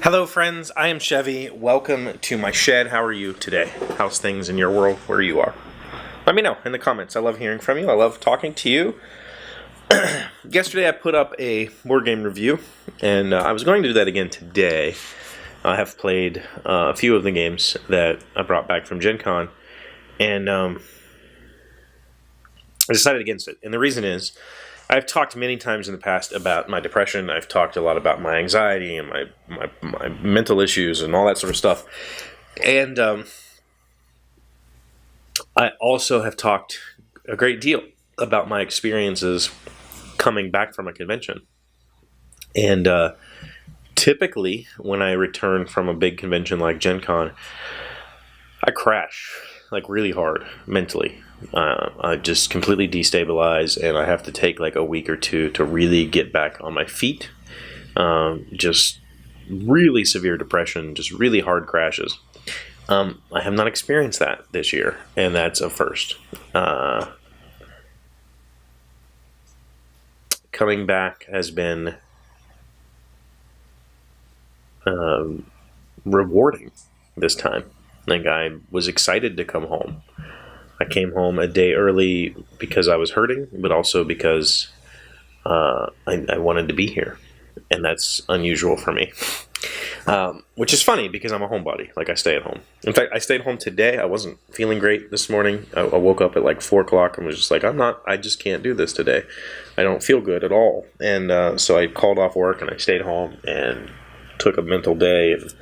Hello friends, I am Chevee. Welcome to my shed. How are you today? How's things in your world where you are? Let me know in the comments. I love hearing from you. I love talking to you. Yesterday I put up a board game review, and I was going to do that again today. I have played a few of the games that I brought back from Gen Con, and I decided against it. And the reason is, I've talked many times in the past about my depression. I've talked a lot about my anxiety and my mental issues and all that sort of stuff. And I also have talked a great deal about my experiences coming back from a convention. And typically, when I return from a big convention like Gen Con, I crash like really hard mentally. I just completely destabilize, and I have to take like a week or two to really get back on my feet. Just really severe depression, just really hard crashes. I have not experienced that this year, and that's a first. Coming back has been rewarding this time. Like, I was excited to come home. I came home a day early because I was hurting, but also because I wanted to be here. And that's unusual for me. Which is funny because I'm a homebody. Like, I stay at home. In fact, I stayed home today. I wasn't feeling great this morning. I woke up at like 4 o'clock and was just like, I just can't do this today. I don't feel good at all. And so I called off work and I stayed home and took a mental day. And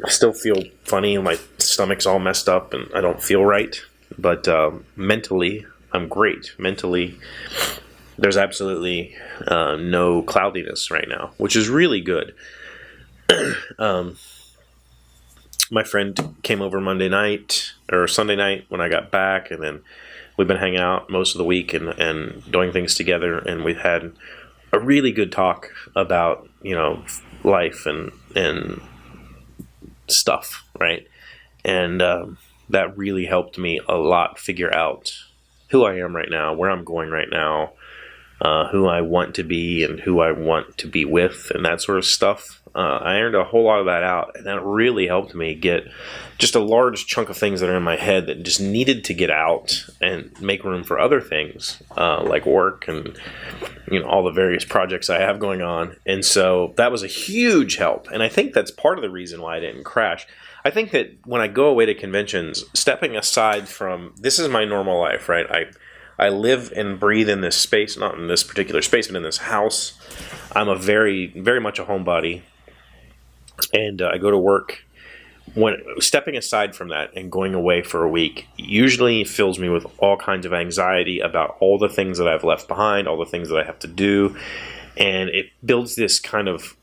I still feel funny. My stomach's all messed up and I don't feel right. But mentally, I'm great. Mentally, there's absolutely no cloudiness right now, which is really good. My friend came over Monday night or Sunday night when I got back, and then we've been hanging out most of the week and doing things together, and we've had a really good talk about, life and stuff, right? And that really helped me a lot figure out who I am right now, where I'm going right now, who I want to be and who I want to be with, and that sort of stuff. I ironed a whole lot of that out, and that really helped me get just a large chunk of things that are in my head that just needed to get out and make room for other things, like work and all the various projects I have going on. And so that was a huge help, and I think that's part of the reason why I didn't crash. I think that when I go away to conventions, stepping aside from, this is my normal life, right? I live and breathe in this space, not in this particular space, but in this house. I'm a very, very much a homebody, and I go to work. When stepping aside from that and going away for a week usually fills me with all kinds of anxiety about all the things that I've left behind, all the things that I have to do, and it builds this kind of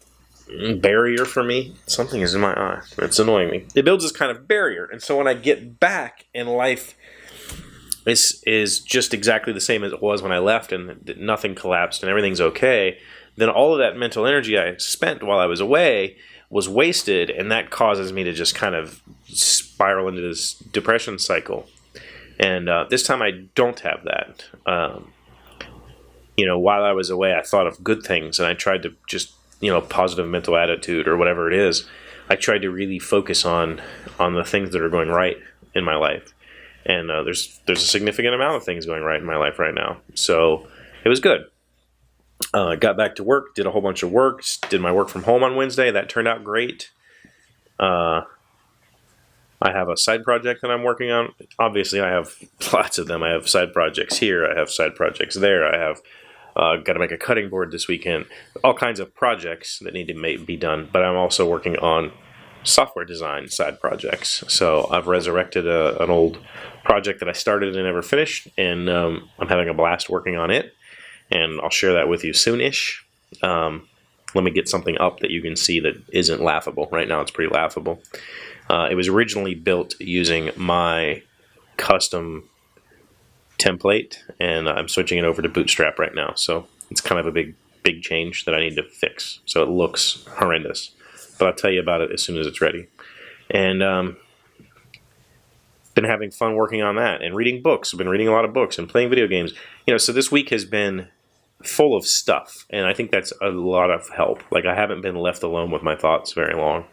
barrier for me. Something is in my eye. It's annoying me. It builds this kind of barrier, and so when I get back and life is just exactly the same as it was when I left, and nothing collapsed and everything's okay, then all of that mental energy I spent while I was away was wasted, and that causes me to just kind of spiral into this depression cycle. And this time I don't have that. While I was away, I thought of good things, and I tried to just, positive mental attitude or whatever it is. I tried to really focus on the things that are going right in my life. And there's a significant amount of things going right in my life right now. So it was good. Got back to work, did a whole bunch of work, did my work from home on Wednesday. That turned out great. I have a side project that I'm working on. Obviously, I have lots of them. I have side projects here. I have side projects there. I have got to make a cutting board this weekend. All kinds of projects that need to be done. But I'm also working on software design side projects. So I've resurrected an old project that I started and never finished, and I'm having a blast working on it. And I'll share that with you soonish. Let me get something up that you can see that isn't laughable. Right now it's pretty laughable. It was originally built using my custom template, and I'm switching it over to Bootstrap right now. So it's kind of a big change that I need to fix. So it looks horrendous. But I'll tell you about it as soon as it's ready. And been having fun working on that and reading books. I've been reading a lot of books and playing video games. So this week has been full of stuff, and I think that's a lot of help. Like, I haven't been left alone with my thoughts very long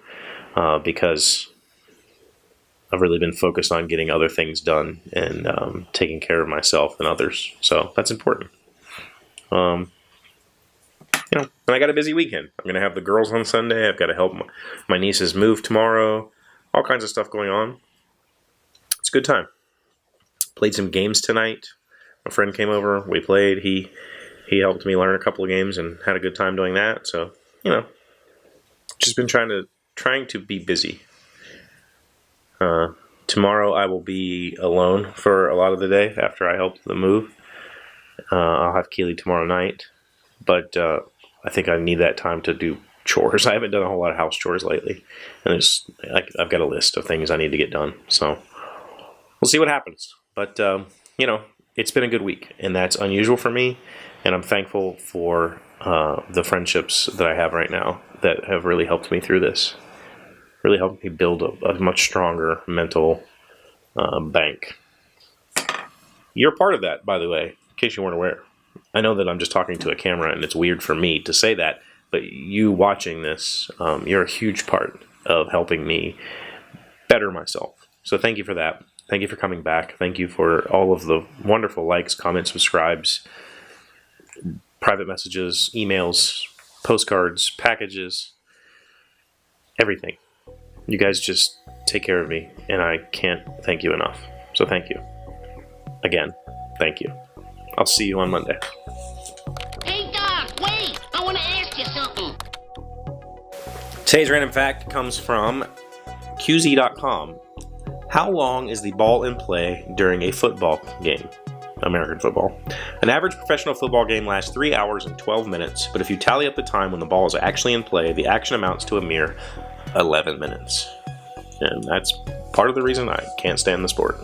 because I've really been focused on getting other things done and taking care of myself and others. So that's important. And I got a busy weekend. I'm going to have the girls on Sunday. I've got to help my nieces move tomorrow. All kinds of stuff going on. It's a good time. Played some games tonight. My friend came over. We played. He helped me learn a couple of games and had a good time doing that. So, just been trying to be busy. Tomorrow I will be alone for a lot of the day after I help them move. I'll have Keely tomorrow night, but I think I need that time to do chores. I haven't done a whole lot of house chores lately, and I've got a list of things I need to get done. So we'll see what happens. But it's been a good week, and that's unusual for me, and I'm thankful for the friendships that I have right now that have really helped me through this. Really helped me build a much stronger mental bank. You're part of that, by the way, in case you weren't aware. I know that I'm just talking to a camera, and it's weird for me to say that, but you watching this, you're a huge part of helping me better myself. So thank you for that. Thank you for coming back. Thank you for all of the wonderful likes, comments, subscribes, private messages, emails, postcards, packages, everything. You guys just take care of me, and I can't thank you enough. So thank you. Again, thank you. I'll see you on Monday. Hey, Doc, wait! I want to ask you something. Today's random fact comes from QZ.com. How long is the ball in play during a football game? American football. An average professional football game lasts 3 hours and 12 minutes, but if you tally up the time when the ball is actually in play, the action amounts to a mere 11 minutes. And that's part of the reason I can't stand the sport.